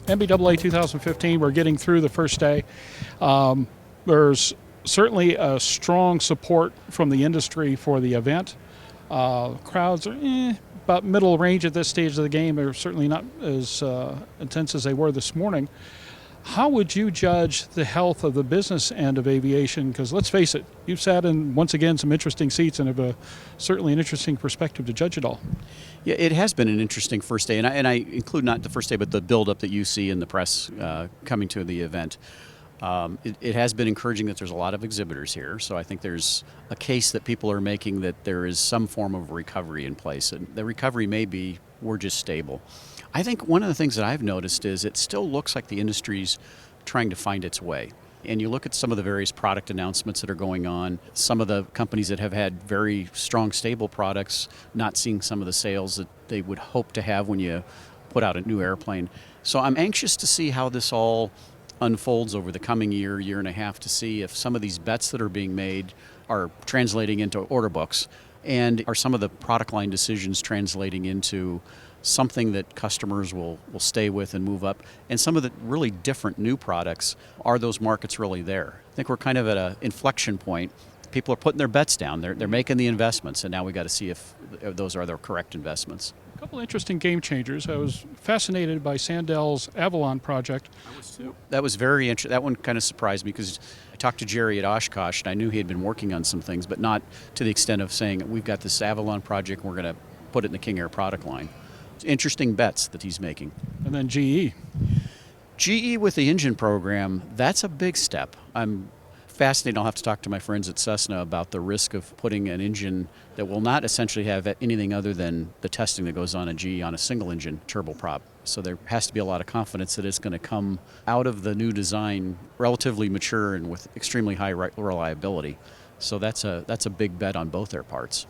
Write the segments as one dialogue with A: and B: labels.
A: NBAA 2015, we're getting through the first day. There's certainly a strong support from the industry for the event. Crowds are about middle range at this stage of the game. They're certainly not as intense as they were this morning. How would you judge the health of the business end of aviation? Because let's face it, you've sat in, once again, some interesting seats and have certainly an interesting perspective to judge it all.
B: Yeah, it has been an interesting first day, and I include not the first day, but the build-up that you see in the press coming to the event. It has been encouraging that there's a lot of exhibitors here, so I think there's a case that people are making that there is some form of recovery in place, and the recovery may be we're just stable. I think one of the things that I've noticed is it still looks like the industry's trying to find its way. And you look at some of the various product announcements that are going on, some of the companies that have had very strong, stable products, not seeing some of the sales that they would hope to have when you put out a new airplane. So I'm anxious to see how this all unfolds over the coming year, year and a half, to see if some of these bets that are being made are translating into order books, and are some of the product line decisions translating into something that customers will stay with and move up. And some of the really different new products, are those markets really there? I think we're kind of at an inflection point. People are putting their bets down. They're making the investments, and now we got to see if those are their correct investments.
A: A couple interesting game changers. I was fascinated by Sandel's Avalon project.
B: I was too. That was very interesting. That one kind of surprised me because I talked to Jerry at Oshkosh, and I knew he had been working on some things, but not to the extent of saying, we've got this Avalon project, and we're going to put it in the King Air product line. Interesting bets that he's making.
A: And then GE.
B: GE with the engine program, that's a big step. I'm fascinated. I'll have to talk to my friends at Cessna about the risk of putting an engine that will not essentially have anything other than the testing that goes on at GE on a single engine turboprop. So there has to be a lot of confidence that it's going to come out of the new design relatively mature and with extremely high reliability. So that's a big bet on both their parts.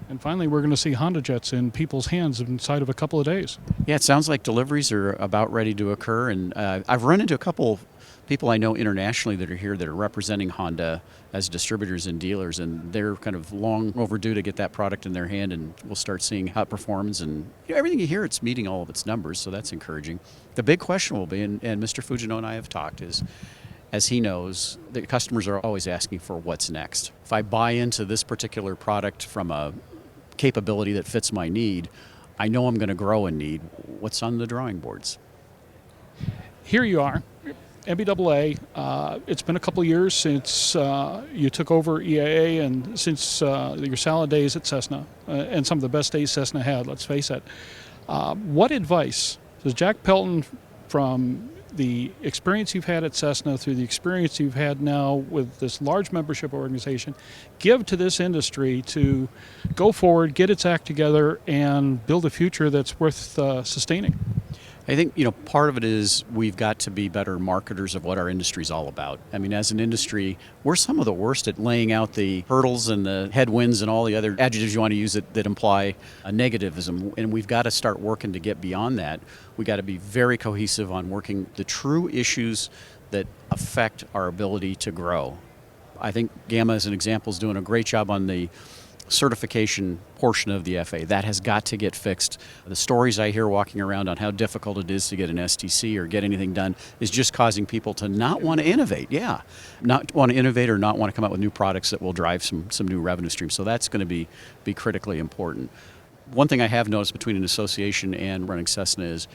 A: And finally, we're going to see Honda jets in people's hands inside of a couple of days.
B: Yeah, it sounds like deliveries are about ready to occur. And I've run into a couple people I know internationally that are here that are representing Honda as distributors and dealers, and they're kind of long overdue to get that product in their hand, and we'll start seeing how it performs. And everything you hear, it's meeting all of its numbers, so that's encouraging. The big question will be, and Mr. Fujino and I have talked, is, as he knows, the customers are always asking for what's next. If I buy into this particular product from a capability that fits my need, I know I'm going to grow in need. What's on the drawing boards?
A: Here you are, NBAA. It's been a couple of years since you took over EAA, and since your salad days at Cessna, and some of the best days Cessna had, let's face it. What advice does Jack Pelton, from the experience you've had at Cessna through the experience you've had now with this large membership organization, give to this industry to go forward, get its act together, and build a future that's worth sustaining?
B: I think, part of it is we've got to be better marketers of what our industry is all about. I mean, as an industry, we're some of the worst at laying out the hurdles and the headwinds and all the other adjectives you want to use that imply a negativism, and we've got to start working to get beyond that. We've got to be very cohesive on working the true issues that affect our ability to grow. I think Gamma, as an example, is doing a great job on the certification portion of the FAA. That has got to get fixed. The stories I hear walking around on how difficult it is to get an STC or get anything done is just causing people to not want to innovate. Yeah, not want to innovate or not want to come out with new products that will drive some new revenue streams. So that's going to be critically important. One thing I have noticed between an association and running Cessna is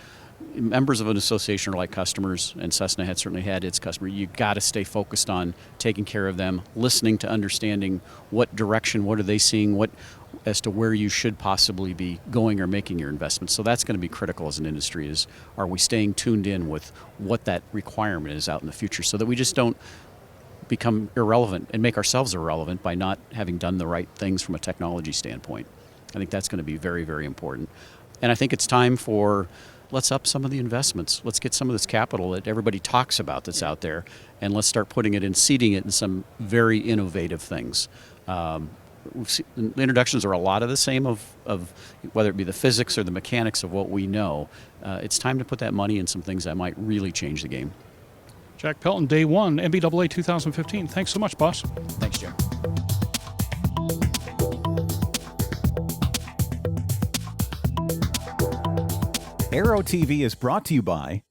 B: members of an association are like customers, and Cessna had certainly had its customer. You got to stay focused on taking care of them, listening to understanding what direction, what are they seeing, as to where you should possibly be going or making your investments. So that's going to be critical as an industry, is are we staying tuned in with what that requirement is out in the future, so that we just don't become irrelevant and make ourselves irrelevant by not having done the right things from a technology standpoint. I think that's going to be very, very important. And I think it's time for, let's up some of the investments. Let's get some of this capital that everybody talks about that's out there, and let's start putting it in, seeding it in some very innovative things. The introductions are a lot of the same of whether it be the physics or the mechanics of what we know. It's time to put that money in some things that might really change the game.
A: Jack Pelton, Day 1, NBAA 2015. Thanks so much, boss.
B: Thanks, Jim.
C: Aero-TV is brought to you by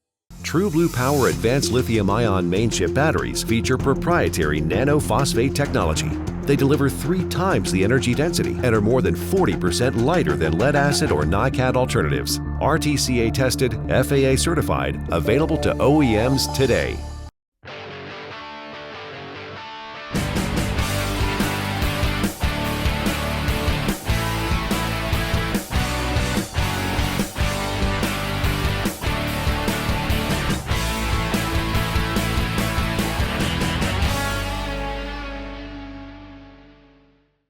C: True Blue Power advanced lithium-ion main-chip batteries feature proprietary nanophosphate technology. They deliver 3 times the energy density and are more than 40% lighter than lead-acid or NiCad alternatives. RTCA tested, FAA certified, available to OEMs today.